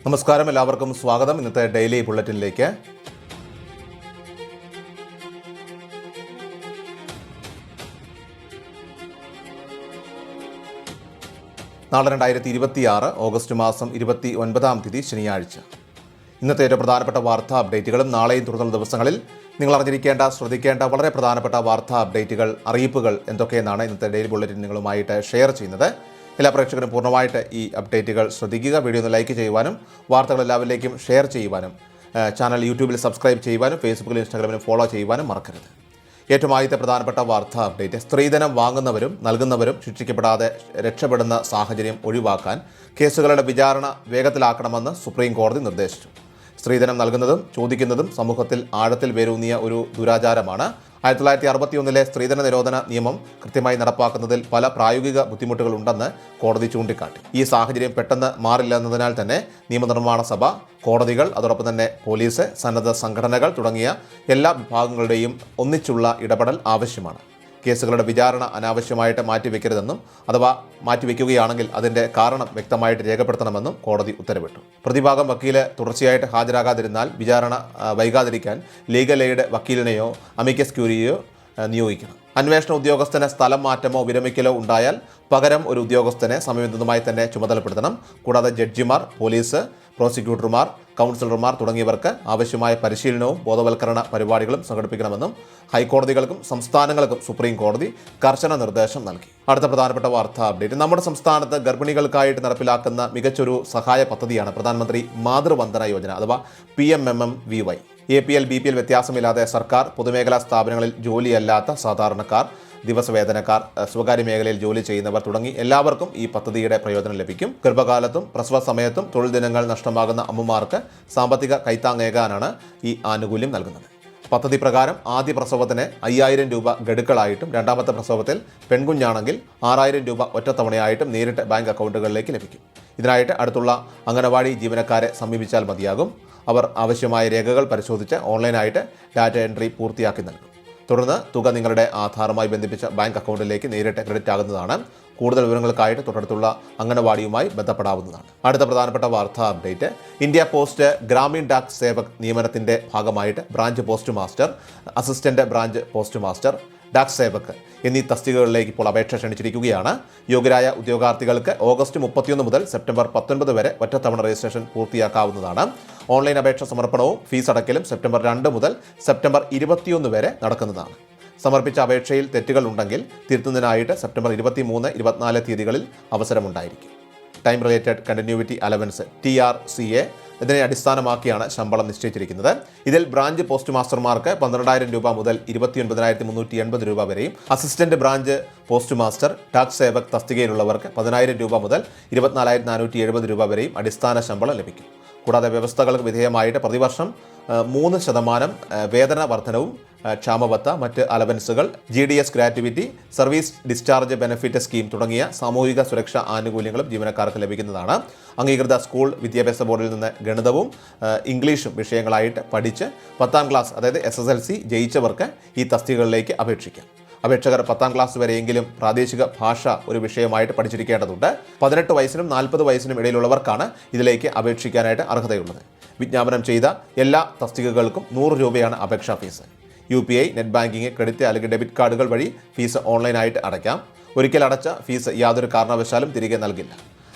നമസ്കാരം, എല്ലാവർക്കും സ്വാഗതം. ഇന്നത്തെ ഡെയിലി ബുള്ളറ്റിനിലേക്ക്. നാളെ 2026 ഓഗസ്റ്റ് മാസം 29-ാം തീയതി ശനിയാഴ്ച. ഇന്നത്തെ ഏറ്റവും പ്രധാനപ്പെട്ട വാർത്താ അപ്ഡേറ്റുകളും നാളെയും തുടർന്നുള്ള ദിവസങ്ങളിൽ നിങ്ങൾ അറിഞ്ഞിരിക്കേണ്ട, ശ്രദ്ധിക്കേണ്ട വളരെ പ്രധാനപ്പെട്ട വാർത്താ അപ്ഡേറ്റുകൾ, അറിയിപ്പുകൾ എന്തൊക്കെയെന്നാണ് ഇന്നത്തെ ഡെയിലി ബുള്ളറ്റിൻ നിങ്ങളുമായിട്ട് ഷെയർ ചെയ്യുന്നത്. എല്ലാ പ്രേക്ഷകരും പൂർണ്ണമായിട്ട് ഈ അപ്ഡേറ്റുകൾ ശ്രദ്ധിക്കുക. വീഡിയോ ഒന്ന് ലൈക്ക് ചെയ്യുവാനും വാർത്തകൾ എല്ലാവരിലേക്കും ഷെയർ ചെയ്യുവാനും ചാനൽ യൂട്യൂബിൽ സബ്സ്ക്രൈബ് ചെയ്യുവാനും ഫേസ്ബുക്കിലും ഇൻസ്റ്റാഗ്രാമിലും ഫോളോ ചെയ്യുവാനും മറക്കരുത്. ഏറ്റവും ആദ്യത്തെ പ്രധാനപ്പെട്ട വാർത്താ അപ്ഡേറ്റ്: സ്ത്രീധനം വാങ്ങുന്നവരും നൽകുന്നവരും ശിക്ഷിക്കപ്പെടാതെ രക്ഷപ്പെടുന്ന സാഹചര്യം ഒഴിവാക്കാൻ കേസുകളുടെ വിചാരണ വേഗത്തിലാക്കണമെന്ന് സുപ്രീം കോടതി നിർദ്ദേശിച്ചു. സ്ത്രീധനം നൽകുന്നതും ചോദിക്കുന്നതും സമൂഹത്തിൽ ആഴത്തിൽ വേരൂന്നിയ ഒരു ദുരാചാരമാണ്. 1961 സ്ത്രീധന നിരോധന നിയമം കൃത്യമായി നടപ്പാക്കുന്നതിൽ പല പ്രായോഗിക ബുദ്ധിമുട്ടുകളുണ്ടെന്ന് കോടതി ചൂണ്ടിക്കാട്ടി. ഈ സാഹചര്യം പെട്ടെന്ന് മാറില്ല എന്നതിനാൽ തന്നെ നിയമനിർമ്മാണ സഭ, കോടതികൾ, അതോടൊപ്പം തന്നെ പോലീസ്, സന്നദ്ധ സംഘടനകൾ തുടങ്ങിയ എല്ലാ വിഭാഗങ്ങളുടെയും ഒന്നിച്ചുള്ള ഇടപെടൽ ആവശ്യമാണ്. കേസുകളുടെ വിചാരണ അനാവശ്യമായിട്ട് മാറ്റിവെക്കരുതെന്നും അഥവാ മാറ്റിവെക്കുകയാണെങ്കിൽ അതിൻ്റെ കാരണം വ്യക്തമായിട്ട് രേഖപ്പെടുത്തണമെന്നും കോടതി ഉത്തരവിട്ടു. പ്രതിഭാഗം വക്കീല് തുടർച്ചയായിട്ട് ഹാജരാകാതിരുന്നാൽ വിചാരണ വൈകാതിരിക്കാൻ ലീഗൽ എയ്ഡ് വക്കീലിനെയോ അമിക്കസ് ക്യൂറിയെയോ നിയോഗിക്കണം. അന്വേഷണ ഉദ്യോഗസ്ഥന് സ്ഥലം മാറ്റമോ വിരമിക്കലോ ഉണ്ടായാൽ പകരം ഒരു ഉദ്യോഗസ്ഥനെ സമയബന്ധിതമായി തന്നെ ചുമതലപ്പെടുത്തണം. കൂടാതെ ജഡ്ജിമാർ, പോലീസ്, പ്രോസിക്യൂട്ടർമാർ, കൗൺസിലർമാർ തുടങ്ങിയവർക്ക് ആവശ്യമായ പരിശീലനവും ബോധവൽക്കരണ പരിപാടികളും സംഘടിപ്പിക്കണമെന്നും ഹൈക്കോടതികൾക്കും സംസ്ഥാനങ്ങൾക്കും സുപ്രീം കോടതി കർശന നിർദ്ദേശം നൽകി. അടുത്ത പ്രധാനപ്പെട്ട വാർത്താ അപ്ഡേറ്റ്: നമ്മുടെ സംസ്ഥാനത്ത് ഗർഭിണികൾക്കായിട്ട് നടപ്പിലാക്കുന്ന മികച്ചൊരു സഹായ പദ്ധതിയാണ് പ്രധാനമന്ത്രി മാതൃവന്ദന യോജന അഥവാ PMMVY. APL BPL വ്യത്യാസമില്ലാതെ സർക്കാർ, പൊതുമേഖലാ സ്ഥാപനങ്ങളിൽ ജോലിയല്ലാത്ത സാധാരണക്കാർ, ദിവസവേതനക്കാർ, സ്വകാര്യ മേഖലയിൽ ജോലി ചെയ്യുന്നവർ തുടങ്ങി എല്ലാവർക്കും ഈ പദ്ധതിയുടെ പ്രയോജനം ലഭിക്കും. ഗർഭകാലത്തും പ്രസവ സമയത്തും തൊഴിൽ ദിനങ്ങൾ നഷ്ടമാകുന്ന അമ്മമാർക്ക് സാമ്പത്തിക കൈത്താങ്ങേകാനാണ് ഈ ആനുകൂല്യം നൽകുന്നത്. പദ്ധതി പ്രകാരം ആദ്യ പ്രസവത്തിന് 5000 രൂപ ഗഡുക്കളായിട്ടും രണ്ടാമത്തെ പ്രസവത്തിൽ പെൺകുഞ്ഞാണെങ്കിൽ 6000 രൂപ ഒറ്റത്തവണയായിട്ടും നേരിട്ട് ബാങ്ക് അക്കൗണ്ടുകളിലേക്ക് ലഭിക്കും. ഇതിനായിട്ട് അടുത്തുള്ള അംഗനവാടി ജീവനക്കാരെ സമീപിച്ചാൽ മതിയാകും. അവർ ആവശ്യമായ രേഖകൾ പരിശോധിച്ച് ഓൺലൈനായിട്ട് ഡാറ്റ എൻട്രി പൂർത്തിയാക്കി നൽകും. തുടർന്ന് തുക നിങ്ങളുടെ ആധാറുമായി ബന്ധിപ്പിച്ച ബാങ്ക് അക്കൗണ്ടിലേക്ക് നേരിട്ട് ക്രെഡിറ്റ് ആകുന്നതാണ്. കൂടുതൽ വിവരങ്ങൾക്കായിട്ട് തൊട്ടടുത്തുള്ള അംഗനവാടിയുമായി ബന്ധപ്പെടാവുന്നതാണ്. അടുത്ത പ്രധാനപ്പെട്ട വാർത്താ update: India post Gramin Dak Sevak നിയമനത്തിൻ്റെ ഭാഗമായിട്ട് branch post master, assistant branch post master, Dak Sevak എന്നീ തസ്തികകളിലേക്ക് ഇപ്പോൾ അപേക്ഷ ക്ഷണിച്ചിരിക്കുകയാണ്. യോഗ്യരായ ഉദ്യോഗാർത്ഥികൾക്ക് ഓഗസ്റ്റ് 31 മുതൽ സെപ്റ്റംബർ 19 വരെ ഒറ്റത്തവണ രജിസ്ട്രേഷൻ പൂർത്തിയാക്കാവുന്നതാണ്. ഓൺലൈൻ അപേക്ഷ സമർപ്പണവും ഫീസ് അടയ്ക്കലും സെപ്റ്റംബർ 2 മുതൽ സെപ്റ്റംബർ 21 വരെ നടക്കുന്നതാണ്. സമർപ്പിച്ച അപേക്ഷയിൽ തെറ്റുകൾ ഉണ്ടെങ്കിൽ തിരുത്തുന്നതിനായിട്ട് സെപ്റ്റംബർ 23, 24 തീയതികളിൽ അവസരമുണ്ടായിരിക്കും. Time related continuity allowance TRCA ഇതിനെ അടിസ്ഥാനമാക്കിയാണ് ശമ്പളം നിശ്ചയിച്ചിരിക്കുന്നത്. ഇതിൽ ബ്രാഞ്ച് പോസ്റ്റ് മാസ്റ്റർമാർക്ക് 12000 രൂപ മുതൽ 29380 രൂപ വരെയും, assistant branch post master, Dak Sevak തസ്തികയിലുള്ളവർക്ക് 10000 രൂപ മുതൽ 24470 രൂപ വരെയും അടിസ്ഥാന ശമ്പളം ലഭിക്കും. കൂടാതെ വ്യവസ്ഥകൾക്ക് വിധേയമായിട്ട് പ്രതിവർഷം 3% വേതന വർധനവും, ക്ഷാമബത്ത, മറ്റ് അലവൻസുകൾ, GDS gratuity, service discharge benefit scheme തുടങ്ങിയ സാമൂഹിക സുരക്ഷാ ആനുകൂല്യങ്ങളും ജീവനക്കാർക്ക് ലഭിക്കുന്നതാണ്. അംഗീകൃത സ്കൂൾ വിദ്യാഭ്യാസ ബോർഡിൽ നിന്ന് ഗണിതവും ഇംഗ്ലീഷും വിഷയങ്ങളായിട്ട് പഠിച്ച് 10ാം ക്ലാസ് അതായത് SSLC ജയിച്ചവർക്ക് ഈ തസ്തികകളിലേക്ക് അപേക്ഷിക്കാം. അപേക്ഷകർ 10ാം ക്ലാസ് വരെയെങ്കിലും പ്രാദേശിക ഭാഷ ഒരു വിഷയമായിട്ട് പഠിച്ചിരിക്കേണ്ടതുണ്ട്. 18 വയസ്സിനും 40 വയസ്സിനും ഇടയിലുള്ളവർക്കാണ് ഇതിലേക്ക് അപേക്ഷിക്കാനായിട്ട് അർഹതയുള്ളത്. വിജ്ഞാപനം ചെയ്ത എല്ലാ തസ്തികകൾക്കും 100 രൂപയാണ് അപേക്ഷാ fees. UPI, net banking, credit അല്ലെങ്കിൽ ഡെബിറ്റ് കാർഡുകൾ വഴി ഫീസ് ഓൺലൈനായിട്ട് അടയ്ക്കാം. ഒരിക്കൽ അടച്ച ഫീസ് യാതൊരു കാരണവശാലും തിരികെ നൽകില്ല.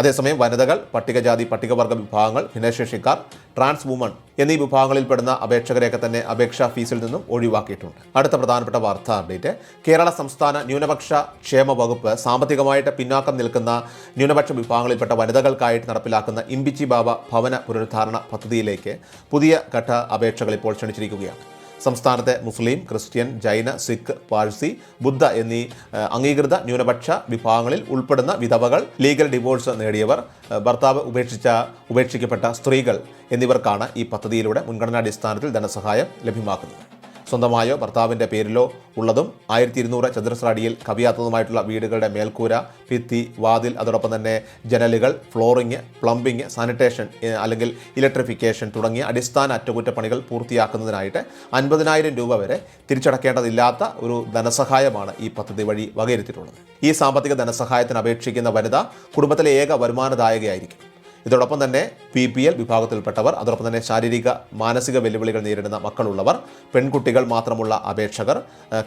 അതേസമയം വനിതകൾ, പട്ടികജാതി പട്ടികവർഗ വിഭാഗങ്ങൾ, ഭിന്നശേഷിക്കാർ, ട്രാൻസ് വുമൺ എന്നീ വിഭാഗങ്ങളിൽപ്പെടുന്ന അപേക്ഷകരെയൊക്കെ തന്നെ അപേക്ഷാ ഫീസിൽ നിന്നും ഒഴിവാക്കിയിട്ടുണ്ട്. അടുത്ത പ്രധാനപ്പെട്ട വാർത്താ അപ്ഡേറ്റ്: കേരള സംസ്ഥാന ന്യൂനപക്ഷ ക്ഷേമ വകുപ്പ് സാമ്പത്തികമായിട്ട് പിന്നാക്കം നിൽക്കുന്ന ന്യൂനപക്ഷ വിഭാഗങ്ങളിൽപ്പെട്ട വനിതകൾക്കായിട്ട് നടപ്പിലാക്കുന്ന ഇമ്പിച്ചി ബാബ ഭവന പുനരുദ്ധാരണ പദ്ധതിയിലേക്ക് പുതിയ ഘട്ട അപേക്ഷകൾ ഇപ്പോൾ ക്ഷണിച്ചിരിക്കുകയാണ്. സംസ്ഥാനത്തെ മുസ്ലിം, ക്രിസ്ത്യൻ, ജൈന, സിഖ്, പാഴ്സി, ബുദ്ധ എന്നീ അംഗീകൃത ന്യൂനപക്ഷ വിഭാഗങ്ങളിൽ ഉൾപ്പെടുന്ന വിധവകൾ, ലീഗൽ ഡിവോഴ്സ് നേടിയവർ, ഭർത്താവ് ഉപേക്ഷിക്കപ്പെട്ട സ്ത്രീകൾ എന്നിവർക്കാണ് ഈ പദ്ധതിയിലൂടെ മുൻഗണനാടിസ്ഥാനത്തിൽ ധനസഹായം ലഭ്യമാക്കുന്നത്. സ്വന്തമായോ ഭർത്താവിൻ്റെ പേരിലോ ഉള്ളതും 1200 ചതുരശ്ര അടിയിൽ കവിയാത്തതുമായിട്ടുള്ള വീടുകളുടെ മേൽക്കൂര, ഭിത്തി, വാതിൽ, അതോടൊപ്പം തന്നെ ജനലുകൾ, ഫ്ലോറിംഗ്, പ്ലംബിംഗ്, സാനിറ്റേഷൻ അല്ലെങ്കിൽ ഇലക്ട്രിഫിക്കേഷൻ തുടങ്ങിയ അടിസ്ഥാന അറ്റകുറ്റപ്പണികൾ പൂർത്തിയാക്കുന്നതിനായിട്ട് 50,000 രൂപ വരെ തിരിച്ചടക്കേണ്ടതില്ലാത്ത ഒരു ധനസഹായമാണ് ഈ പദ്ധതി വഴി വകയിരുത്തിയിട്ടുള്ളത്. ഈ സാമ്പത്തിക ധനസഹായത്തിന് അപേക്ഷിക്കുന്ന വനിത കുടുംബത്തിലെ ഏക വരുമാനദായകയായിരിക്കും. ഇതോടൊപ്പം തന്നെ PPL വിഭാഗത്തിൽപ്പെട്ടവർ, അതോടൊപ്പം തന്നെ ശാരീരിക മാനസിക വെല്ലുവിളികൾ നേരിടുന്ന മക്കളുള്ളവർ, പെൺകുട്ടികൾ മാത്രമുള്ള അപേക്ഷകർ,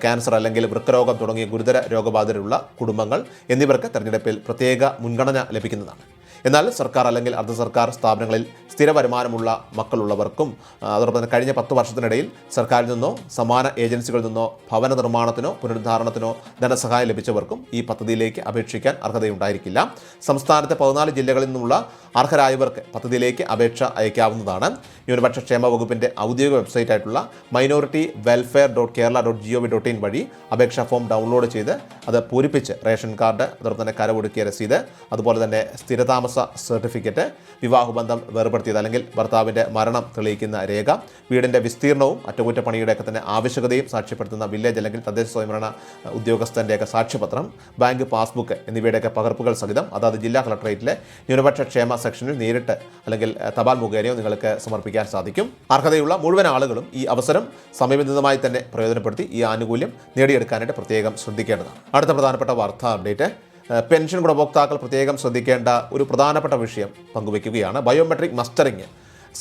ക്യാൻസർ അല്ലെങ്കിൽ വൃക്കരോഗം തുടങ്ങിയ ഗുരുതര രോഗബാധിതരുള്ള കുടുംബങ്ങൾ എന്നിവർക്ക് തെരഞ്ഞെടുപ്പിൽ പ്രത്യേക മുൻഗണന ലഭിക്കുന്നതാണ്. എന്നാൽ സർക്കാർ അല്ലെങ്കിൽ അർദ്ധ സർക്കാർ സ്ഥാപനങ്ങളിൽ സ്ഥിര വരുമാനമുള്ള മക്കളുള്ളവർക്കും അതോടൊപ്പം തന്നെ കഴിഞ്ഞ 10 വർഷത്തിനിടയിൽ സർക്കാരിൽ നിന്നോ സമാന ഏജൻസികളിൽ നിന്നോ ഭവന നിർമ്മാണത്തിനോ പുനരുദ്ധാരണത്തിനോ ധനസഹായം ലഭിച്ചവർക്കും ഈ പദ്ധതിയിലേക്ക് അപേക്ഷിക്കാൻ അർഹതയുണ്ടായിരിക്കില്ല. സംസ്ഥാനത്തെ 14 ജില്ലകളിൽ നിന്നുള്ള അർഹരായവർക്ക് പദ്ധതിയിലേക്ക് അപേക്ഷ അയക്കാവുന്നതാണ്. ന്യൂനപക്ഷ ക്ഷേമ വകുപ്പിൻ്റെ ഔദ്യോഗിക വെബ്സൈറ്റായിട്ടുള്ള minority.welfare.kerala.gov.in വഴി അപേക്ഷാ ഫോം ഡൗൺലോഡ് ചെയ്ത് അത് പൂരിപ്പിച്ച് റേഷൻ കാർഡ്, അതോടൊപ്പം തന്നെ കരമൊടുക്കിയ രസീത്, അതുപോലെ തന്നെ സ്ഥിരതാമസ സർട്ടിഫിക്കറ്റ്, വിവാഹബന്ധം വേർപെടുത്തിയത് അല്ലെങ്കിൽ ഭർത്താവിൻ്റെ മരണം തെളിയിക്കുന്ന രേഖ, വീടിൻ്റെ വിസ്തീർണവും അറ്റകുറ്റപ്പണിയുടെയൊക്കെ തന്നെ ആവശ്യകതയും സാക്ഷ്യപ്പെടുത്തുന്ന വില്ലേജ് അല്ലെങ്കിൽ തദ്ദേശ സ്വയംഭരണ ഉദ്യോഗസ്ഥൻ്റെയൊക്കെ സാക്ഷ്യപത്രം, ബാങ്ക് പാസ്ബുക്ക് എന്നിവയുടെയൊക്കെ പകർപ്പുകൾ സഹിതം അതാത് ജില്ലാ കളക്ടറേറ്റിലെ ന്യൂനപക്ഷ ക്ഷേമ സെക്ഷനിൽ നേരിട്ട് അല്ലെങ്കിൽ തപാൽ മുഖേനയോ നിങ്ങൾക്ക് സമർപ്പിക്കാൻ സാധിക്കും. അർഹതയുള്ള മുഴുവൻ ആളുകളും ഈ അവസരം സമയബന്ധിതമായി തന്നെ പ്രയോജനപ്പെടുത്തി ഈ ആനുകൂല്യം നേടിയെടുക്കാനായിട്ട് പ്രത്യേകം ശ്രദ്ധിക്കേണ്ടതാണ്. അടുത്ത പ്രധാനപ്പെട്ട വാർത്താ അപ്ഡേറ്റ്, പെൻഷൻ ഗുണഭോക്താക്കൾ പ്രത്യേകം ശ്രദ്ധിക്കേണ്ട ഒരു പ്രധാനപ്പെട്ട വിഷയം പങ്കുവയ്ക്കുകയാണ്. ബയോമെട്രിക് മസ്റ്ററിംഗ്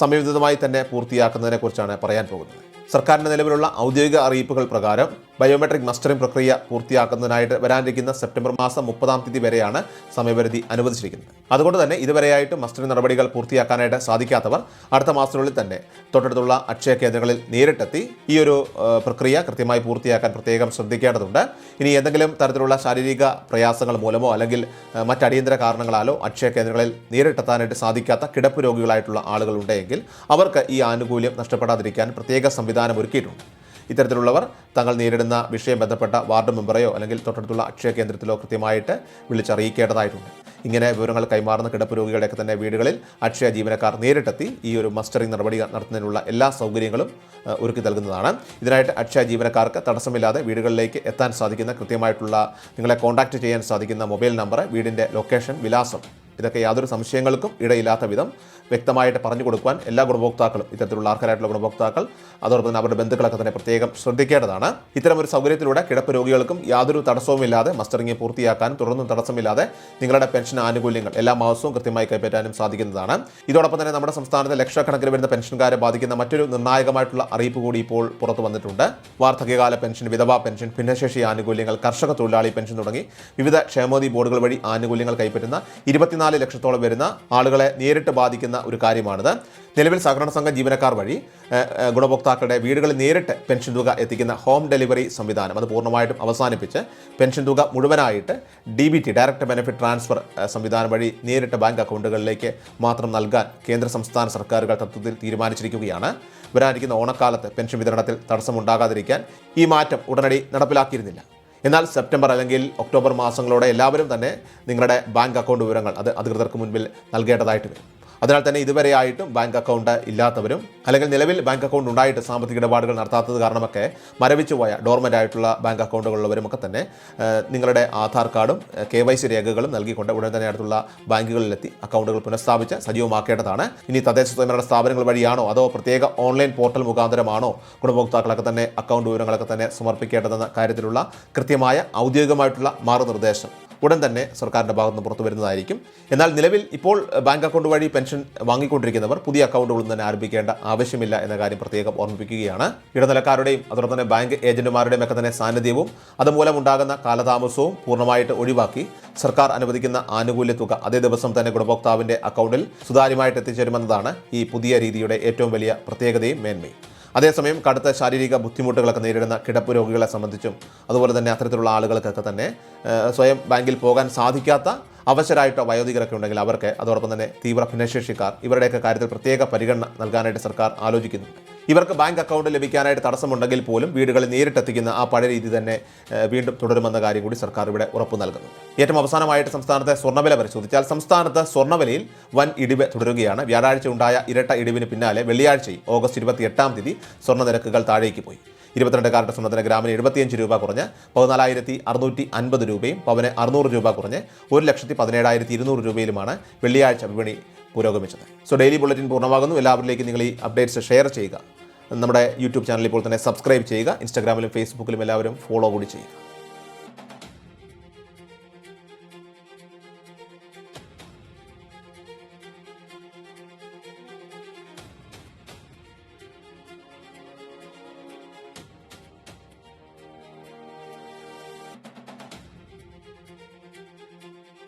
സമയബന്ധിതമായി തന്നെ പൂർത്തിയാക്കുന്നതിനെക്കുറിച്ചാണ് പറയാൻ പോകുന്നത്. സർക്കാരിൻ്റെ നിലവിലുള്ള ഔദ്യോഗിക അറിയിപ്പുകൾ പ്രകാരം ബയോമെട്രിക് മസ്റ്ററിംഗ് പ്രക്രിയ പൂർത്തിയാക്കുന്നതിനായിട്ട് വരാനിരിക്കുന്ന സെപ്റ്റംബർ മാസം 30-ാം തീയതി വരെയാണ് സമയപരിധി അനുവദിച്ചിരിക്കുന്നത്. അതുകൊണ്ട് തന്നെ ഇതുവരെയായിട്ട് മസ്റ്ററിംഗ് നടപടികൾ പൂർത്തിയാക്കാനായിട്ട് സാധിക്കാത്തവർ അടുത്ത മാസത്തിനുള്ളിൽ തന്നെ തൊട്ടടുത്തുള്ള അക്ഷയ കേന്ദ്രങ്ങളിൽ നേരിട്ടെത്തി ഈ ഒരു പ്രക്രിയ കൃത്യമായി പൂർത്തിയാക്കാൻ പ്രത്യേകം ശ്രദ്ധിക്കേണ്ടതുണ്ട്. ഇനി എന്തെങ്കിലും തരത്തിലുള്ള ശാരീരിക പ്രയാസങ്ങൾ മൂലമോ അല്ലെങ്കിൽ മറ്റടിയന്തര കാരണങ്ങളാലോ അക്ഷയ കേന്ദ്രങ്ങളിൽ നേരിട്ടെത്താനായിട്ട് സാധിക്കാത്ത കിടപ്പ് രോഗികളായിട്ടുള്ള ആളുകളുണ്ടെങ്കിൽ അവർക്ക് ഈ ആനുകൂല്യം നഷ്ടപ്പെടാതിരിക്കാൻ പ്രത്യേക സംവിധാനം ഒരുക്കിയിട്ടുണ്ട്. ഇത്തരത്തിലുള്ളവർ തങ്ങൾ നേരിടുന്ന വിഷയം ബന്ധപ്പെട്ട വാർഡ് മെമ്പറെയോ അല്ലെങ്കിൽ തൊട്ടടുത്തുള്ള അക്ഷയ കേന്ദ്രത്തിലോ കൃത്യമായിട്ട് വിളിച്ചറിയിക്കേണ്ടതായിട്ടുണ്ട്. ഇങ്ങനെ വിവരങ്ങൾ കൈമാറുന്ന കിടപ്പ് രോഗികളുടെയൊക്കെ തന്നെ വീടുകളിൽ അക്ഷയ ജീവനക്കാർ നേരിട്ടെത്തി ഈ ഒരു മസ്റ്ററിംഗ് നടപടി നടത്തുന്നതിനുള്ള എല്ലാ സൗകര്യങ്ങളും ഒരുക്കി നൽകുന്നതാണ്. ഇതിനായിട്ട് അക്ഷയ ജീവനക്കാർക്ക് തടസ്സമില്ലാതെ വീടുകളിലേക്ക് എത്താൻ സാധിക്കുന്ന കൃത്യമായിട്ടുള്ള നിങ്ങളെ കോൺടാക്റ്റ് ചെയ്യാൻ സാധിക്കുന്ന മൊബൈൽ നമ്പർ, വീടിൻ്റെ ലൊക്കേഷൻ, വിലാസം, ഇതൊക്കെ യാതൊരു സംശയങ്ങൾക്കും ഇടയില്ലാത്ത വിധം വ്യക്തമായിട്ട് പറഞ്ഞു കൊടുക്കുവാൻ എല്ലാ ഗുണഭോക്താക്കളും, ഇത്തരത്തിലുള്ള അർഹരായിട്ടുള്ള ഗുണഭോക്താക്കൾ അതോടൊപ്പം തന്നെ അവരുടെ ബന്ധുക്കളൊക്കെ തന്നെ പ്രത്യേകം ശ്രദ്ധിക്കേണ്ടതാണ്. ഇത്തരമൊരു സൗകര്യത്തിലൂടെ കിടപ്പ് രോഗികൾക്കും യാതൊരു തടസ്സവുമില്ലാതെ മസ്റ്ററിംഗ് പൂർത്തിയാക്കാനും തുടർന്നും തടസ്സമില്ലാതെ നിങ്ങളുടെ പെൻഷൻ ആനുകൂല്യങ്ങൾ എല്ലാ മാസവും കൃത്യമായി കൈപ്പറ്റാനും സാധിക്കുന്നതാണ്. ഇതോടൊപ്പം തന്നെ നമ്മുടെ സംസ്ഥാനത്തെ ലക്ഷക്കണക്കിന് വരുന്ന പെൻഷൻകാരെ ബാധിക്കുന്ന മറ്റൊരു നിർണായകമായിട്ടുള്ള അറിയിപ്പ് കൂടി ഇപ്പോൾ പുറത്തു വന്നിട്ടുണ്ട്. വാർദ്ധക്യകാല പെൻഷൻ, വിധവാ പെൻഷൻ, ഭിന്നശേഷി ആനുകൂല്യങ്ങൾ, കർഷക തൊഴിലാളി പെൻഷൻ തുടങ്ങി വിവിധ ക്ഷേമനിധി ബോർഡുകൾ വഴി ആനുകൂല്യങ്ങൾ കൈപ്പറ്റുന്ന 24 ലക്ഷത്തോളം വരുന്ന ആളുകളെ നേരിട്ട് ബാധിക്കുന്ന ഒരു കാര്യമാണിത്. നിലവിൽ സഹകരണ സംഘം ജീവനക്കാർ വഴി ഗുണഭോക്താക്കളുടെ വീടുകളിൽ നേരിട്ട് പെൻഷൻ തുക എത്തിക്കുന്ന ഹോം ഡെലിവറി സംവിധാനം അത് പൂർണ്ണമായിട്ടും അവസാനിപ്പിച്ച് പെൻഷൻ തുക മുഴുവനായിട്ട് DBT ഡയറക്റ്റ് ബെനിഫിറ്റ് ട്രാൻസ്ഫർ സംവിധാനം വഴി നേരിട്ട് ബാങ്ക് അക്കൗണ്ടുകളിലേക്ക് മാത്രം നൽകാൻ കേന്ദ്ര സംസ്ഥാന സർക്കാരുകൾ തത്വത്തിൽ തീരുമാനിച്ചിരിക്കുകയാണ്. വരാനിരിക്കുന്ന ഓണക്കാലത്ത് പെൻഷൻ വിതരണത്തിൽ തടസ്സമുണ്ടാകാതിരിക്കാൻ ഈ മാറ്റം ഉടനടി നടപ്പിലാക്കിയിരുന്നില്ല. എന്നാൽ സെപ്റ്റംബർ അല്ലെങ്കിൽ ഒക്ടോബർ മാസങ്ങളോടെ എല്ലാവരും തന്നെ നിങ്ങളുടെ ബാങ്ക് അക്കൗണ്ട് വിവരങ്ങൾ അത് അധികൃതർക്ക് മുൻപിൽ നൽകേണ്ടതായിട്ട് വരും. അതിനാൽ തന്നെ ഇതുവരെയായിട്ടും ബാങ്ക് അക്കൗണ്ട് ഇല്ലാത്തവരും അല്ലെങ്കിൽ നിലവിൽ ബാങ്ക് അക്കൗണ്ട് ഉണ്ടായിട്ട് സാമ്പത്തിക ഇടപാടുകൾ നടത്താത്തത് കാരണമൊക്കെ മരവിച്ചു പോയ ഡോർമെൻ്റ് ആയിട്ടുള്ള ബാങ്ക് അക്കൗണ്ടുകളുള്ളവരുമൊക്കെ തന്നെ നിങ്ങളുടെ ആധാർ കാർഡും KYC രേഖകളും നൽകിക്കൊണ്ട് ഉടൻ തന്നെ അടുത്തുള്ള ബാങ്കുകളിലെത്തി അക്കൗണ്ടുകൾ പുനഃസ്ഥാപിച്ച് സജീവമാക്കേണ്ടതാണ്. ഇനി തദ്ദേശ സ്വയംഭരണ സ്ഥാപനങ്ങൾ വഴിയാണോ അതോ പ്രത്യേക ഓൺലൈൻ പോർട്ടൽ മുഖാന്തരമാണോ ഗുണഭോക്താക്കളൊക്കെ തന്നെ അക്കൗണ്ട് വിവരങ്ങളൊക്കെ തന്നെ സമർപ്പിക്കേണ്ടതെന്ന കാര്യത്തിലുള്ള കൃത്യമായ ഔദ്യോഗികമായിട്ടുള്ള മാർഗ്ഗനിർദ്ദേശം ഉടൻ തന്നെ സർക്കാരിൻ്റെ ഭാഗത്ത് നിന്ന് പുറത്തു വരുന്നതായിരിക്കും. എന്നാൽ നിലവിൽ ഇപ്പോൾ ബാങ്ക് അക്കൗണ്ട് വഴി പെൻഷൻ വാങ്ങിക്കൊണ്ടിരിക്കുന്നവർ പുതിയ അക്കൗണ്ടുകളൊന്നും തന്നെ ആരംഭിക്കേണ്ട ആവശ്യമില്ല എന്ന കാര്യം പ്രത്യേകം ഓർമ്മിപ്പിക്കുകയാണ്. ഇടനിലക്കാരുടെയും അതോടൊപ്പം തന്നെ ബാങ്ക് ഏജന്റുമാരുടെയും ഒക്കെ തന്നെ സാന്നിധ്യവും അതുമൂലമുണ്ടാകുന്ന കാലതാമസവും പൂർണ്ണമായിട്ട് ഒഴിവാക്കി സർക്കാർ അനുവദിക്കുന്ന ആനുകൂല്യ തുക അതേ ദിവസം തന്നെ ഗുണഭോക്താവിൻ്റെ അക്കൗണ്ടിൽ സുതാര്യമായിട്ട് എത്തിച്ചേരുമെന്നതാണ് ഈ പുതിയ രീതിയുടെ ഏറ്റവും വലിയ പ്രത്യേകതയും മേന്മയും. അതേസമയം കടുത്ത ശാരീരിക ബുദ്ധിമുട്ടുകളൊക്കെ നേരിടുന്ന കിടപ്പ് രോഗികളെ സംബന്ധിച്ചും അതുപോലെ തന്നെ അത്തരത്തിലുള്ള ആളുകൾക്കൊക്കെ തന്നെ സ്വയം ബാങ്കിൽ പോകാൻ സാധിക്കാത്ത അവശരായിട്ടോ വയോധികരൊക്കെ ഉണ്ടെങ്കിൽ അവർക്ക് അതോടൊപ്പം തന്നെ തീവ്ര ഭിന്നശേഷിക്കാർ ഇവരുടെയൊക്കെ കാര്യത്തിൽ പ്രത്യേക പരിഗണന നൽകാനായിട്ട് സർക്കാർ ആലോചിക്കുന്നുണ്ട്. ഇവർക്ക് ബാങ്ക് അക്കൗണ്ട് ലഭിക്കാനായിട്ട് തടസ്സമുണ്ടെങ്കിൽ പോലും വീടുകളിൽ നേരിട്ടെത്തിക്കുന്ന ആ പഴയ രീതി തന്നെ വീണ്ടും തുടരുമെന്ന കാര്യം കൂടി സർക്കാർ ഇവിടെ ഉറപ്പു നൽകുന്നു. ഏറ്റവും അവസാനമായിട്ട് സംസ്ഥാനത്തെ സ്വർണ്ണവില പരിശോധിച്ചാൽ സംസ്ഥാനത്ത് സ്വർണ്ണവിലയിൽ വൻ ഇടിവ് തുടരുകയാണ്. വ്യാഴാഴ്ച ഉണ്ടായ ഇരട്ട ഇടിവിന് പിന്നാലെ വെള്ളിയാഴ്ചയിൽ ഓഗസ്റ്റ് 28-ാം തീയതി സ്വർണ്ണ നിരക്കുകൾ താഴേക്ക് പോയി. 22 കാരറ്റ് സ്വർണ്ണത്തിന് ഗ്രാമിന് 75 രൂപ കുറഞ്ഞ് 14,650 രൂപയും പവന് 600 രൂപ കുറഞ്ഞ് 1,17,200 രൂപയിലുമാണ് വെള്ളിയാഴ്ച വിപണി പുരോഗമിച്ചത്. ഡെയിലി ബുള്ളറ്റിൻ പൂർണ്ണമാകുന്നു. എല്ലാവരിലേക്കും നിങ്ങൾ ഈ അപ്ഡേറ്റ്സ് ഷെയർ ചെയ്യുക. നമ്മുടെ യൂട്യൂബ് ചാനൽ ഇപ്പോൾ തന്നെ സബ്സ്ക്രൈബ് ചെയ്യുക. ഇൻസ്റ്റാഗ്രാമിലും ഫേസ്ബുക്കിലും എല്ലാവരും ഫോളോ കൂടി ചെയ്യുക.